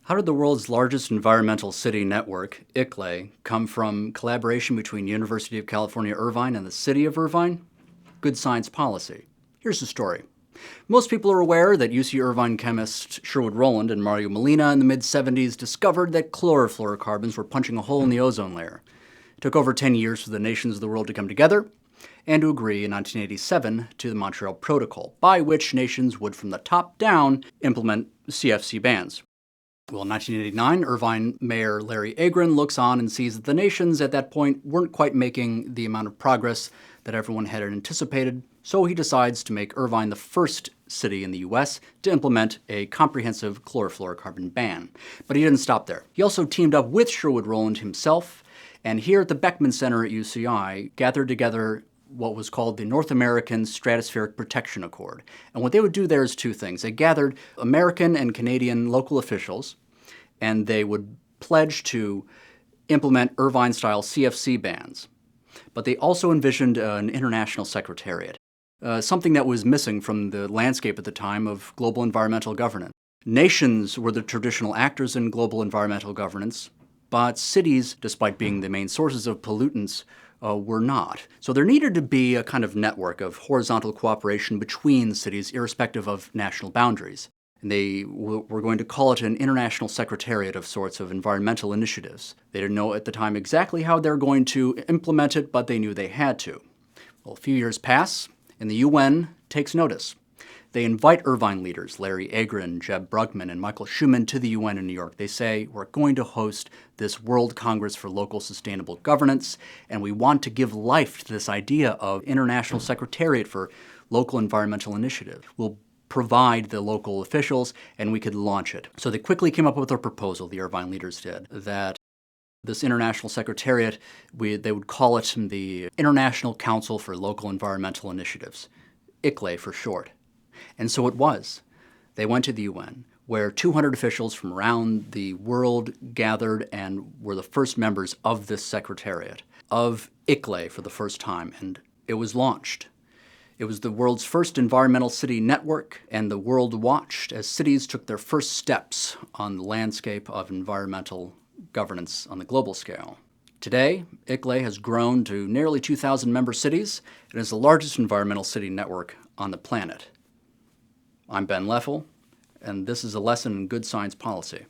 How did the world's largest environmental city network, Iclei, come from collaboration between University of California, Irvine and the City of Irvine? Good science policy. Here's the story. Most people are aware that UC Irvine chemist Sherwood Rowland and Mario Molina in the mid-70s discovered that chlorofluorocarbons were punching a hole in the ozone layer. It took over 10 years for the nations of the world to come together and to agree in 1987 to the Montreal Protocol, by which nations would, from the top down, implement CFC bans. Well, in 1989, Irvine Mayor Larry Agron looks on and sees that the nations at that point weren't quite making the amount of progress that everyone had anticipated, so he decides to make Irvine the first city in the U.S. to implement a comprehensive chlorofluorocarbon ban. But he didn't stop there. He also teamed up with Sherwood Rowland himself, and here at the Beckman Center at UCI gathered together what was called the North American Stratospheric Protection Accord. And what they would do there is two things. They gathered American and Canadian local officials, and they would pledge to implement Irvine-style CFC bans. But they also envisioned an international secretariat, something that was missing from the landscape at the time of global environmental governance. Nations were the traditional actors in global environmental governance, but cities, despite being the main sources of pollutants, were not. So there needed to be a kind of network of horizontal cooperation between cities, irrespective of national boundaries. And they were going to call it an international secretariat of sorts of environmental initiatives. They didn't know at the time exactly how they're going to implement it, but they knew they had to. Well, a few years pass, and the UN takes notice. They invite Irvine leaders, Larry Agron, Jeb Brugman, and Michael Schuman, to the UN in New York. They say, we're going to host this World Congress for Local Sustainable Governance, and we want to give life to this idea of international secretariat for local environmental initiative. We'll provide the local officials, and we could launch it. So they quickly came up with a proposal, the Irvine leaders did, that this international secretariat, they would call it the International Council for Local Environmental Initiatives, Iclei for short. And so it was. They went to the UN, where 200 officials from around the world gathered and were the first members of this secretariat, of Iclei for the first time, and it was launched. It was the world's first environmental city network, and the world watched as cities took their first steps on the landscape of environmental governance on the global scale. Today, Iclei has grown to nearly 2,000 member cities and is the largest environmental city network on the planet. I'm Ben Leffel, and this is a lesson in good science policy.